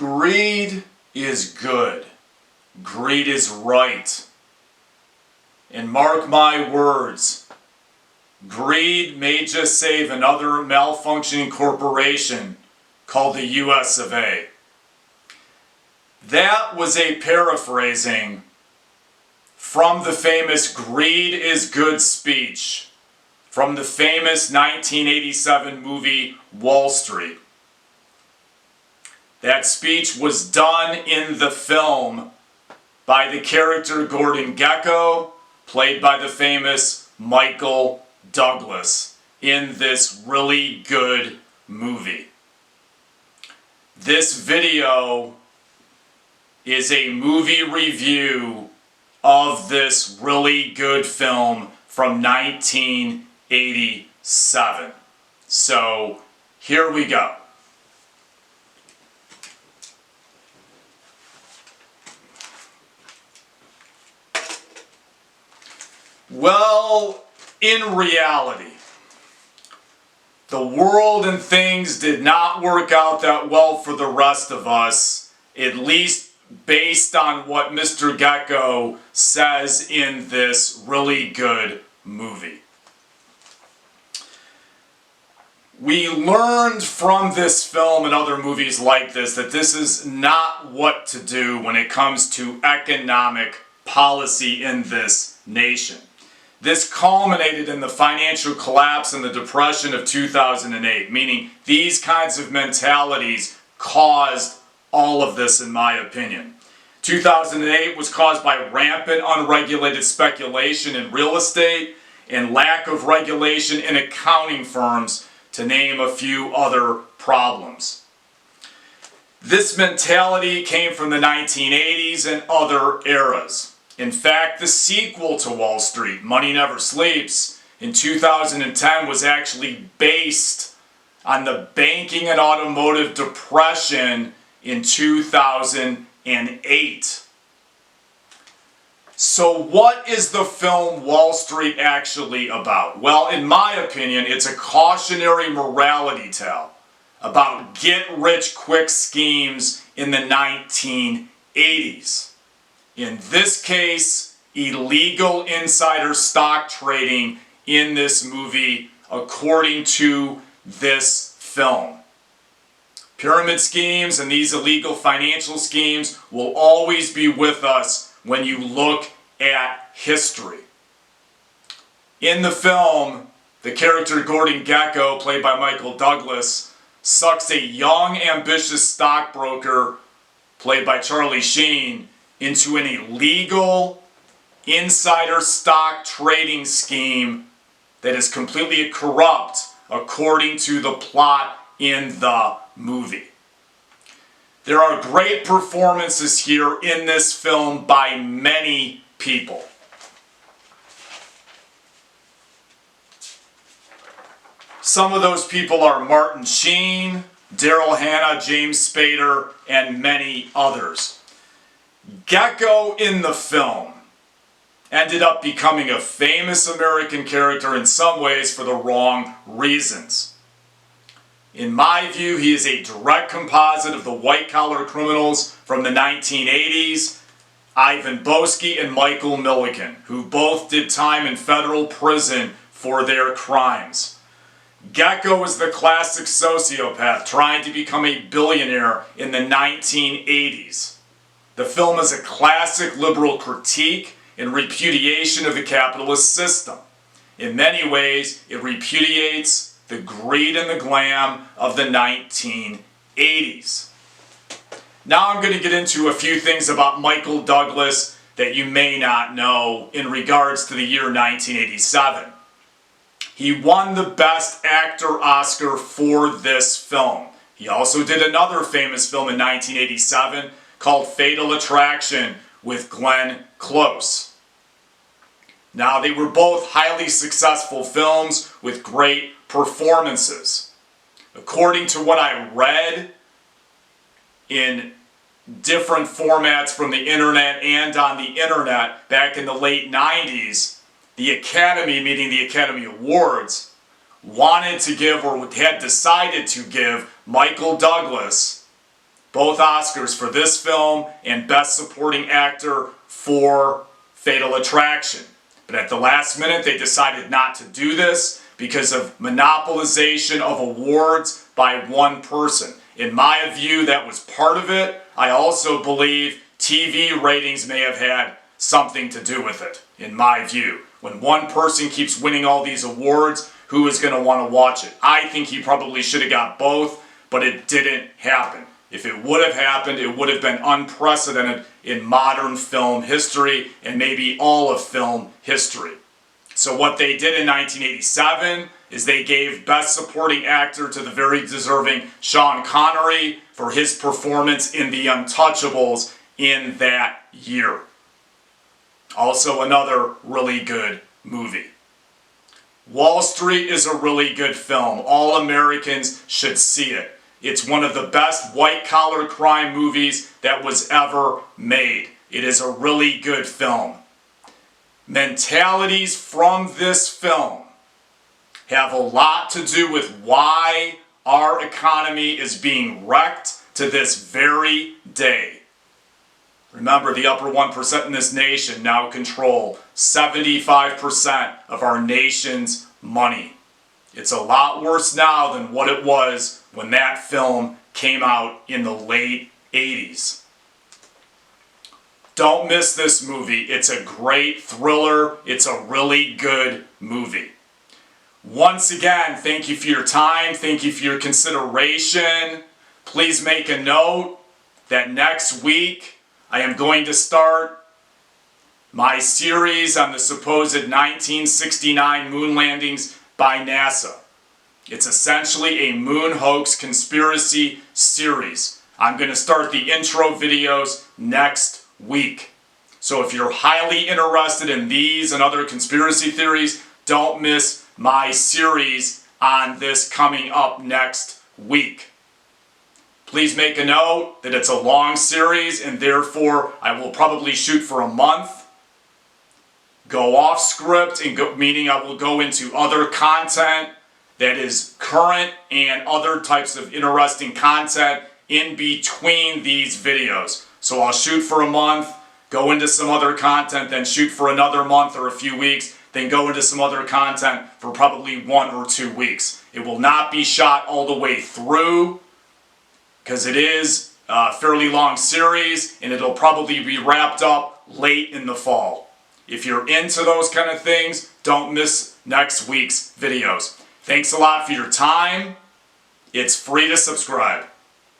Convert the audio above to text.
Greed is good. Greed is right. And mark my words, greed may just save another malfunctioning corporation called the US of A. That was a paraphrasing from the famous "Greed is Good" speech from the famous 1987 movie Wall Street. That speech was done in the film by the character Gordon Gekko, played by the famous Michael Douglas, in this really good movie. This video is a movie review of this really good film from 1987. So here we go. Well, in reality, the world and things did not work out that well for the rest of us, at least based on what Mr. Gekko says in this really good movie. We learned from this film and other movies like this that this is not what to do when it comes to economic policy in this nation. This culminated in the financial collapse and the depression of 2008, meaning these kinds of mentalities caused all of this, in my opinion. 2008 was caused by rampant unregulated speculation in real estate and lack of regulation in accounting firms, to name a few other problems. This mentality came from the 1980s and other eras. In fact, the sequel to Wall Street, Money Never Sleeps, in 2010 was actually based on the banking and automotive depression in 2008. So what is the film Wall Street actually about? Well, in my opinion, it's a cautionary morality tale about get-rich-quick schemes in the 1980s. In this case, illegal insider stock trading in this movie, according to this film. Pyramid schemes and these illegal financial schemes will always be with us when you look at history. In the film, the character Gordon Gekko, played by Michael Douglas, sucks a young, ambitious stockbroker, played by Charlie Sheen, into an illegal insider stock trading scheme that is completely corrupt, according to the plot in the movie. There are great performances here in this film by many people. Some of those people are Martin Sheen, Daryl Hannah, James Spader, and many others. Gekko in the film ended up becoming a famous American character in some ways for the wrong reasons. In my view, he is a direct composite of the white-collar criminals from the 1980s, Ivan Bocek and Michael Milliken, who both did time in federal prison for their crimes. Gekko is the classic sociopath trying to become a billionaire in the 1980s. The film is a classic liberal critique and repudiation of the capitalist system. In many ways, it repudiates the greed and the glam of the 1980s. Now I'm going to get into a few things about Michael Douglas that you may not know in regards to the year 1987. He won the Best Actor Oscar for this film. He also did another famous film in 1987 called Fatal Attraction with Glenn Close. Now, they were both highly successful films with great performances. According to what I read in different formats from the internet and on the internet back in the late 90s, the Academy, meaning the Academy Awards, wanted to give, or had decided to give, Michael Douglas both Oscars for this film and Best Supporting Actor for Fatal Attraction. But at the last minute, they decided not to do this because of monopolization of awards by one person. In my view, that was part of it. I also believe TV ratings may have had something to do with it, in my view. When one person keeps winning all these awards, who is going to want to watch it? I think he probably should have got both, but it didn't happen. If it would have happened, it would have been unprecedented in modern film history and maybe all of film history. So what they did in 1987 is they gave Best Supporting Actor to the very deserving Sean Connery for his performance in The Untouchables in that year. Also another really good movie. Wall Street is a really good film. All Americans should see it. It's one of the best white-collar crime movies that was ever made. It is a really good film. Mentalities from this film have a lot to do with why our economy is being wrecked to this very day. Remember, the upper 1% in this nation now control 75% of our nation's money. It's a lot worse now than what it was when that film came out in the late 80s. Don't miss this movie. It's a great thriller. It's a really good movie. Once again, thank you for your time. Thank you for your consideration. Please make a note that next week I am going to start my series on the supposed 1969 moon landings by NASA. It's essentially a moon hoax conspiracy series. I'm going to start the intro videos next week. So if you're highly interested in these and other conspiracy theories, don't miss my series on this coming up next week. Please make a note that it's a long series and therefore I will probably shoot for a month. Go off script, meaning I will go into other content that is current and other types of interesting content in between these videos. So I'll shoot for a month, go into some other content, then shoot for another month or a few weeks, then go into some other content for probably 1 or 2 weeks. It will not be shot all the way through because it is a fairly long series and it'll probably be wrapped up late in the fall. If you're into those kind of things, don't miss next week's videos. Thanks a lot for your time. It's free to subscribe.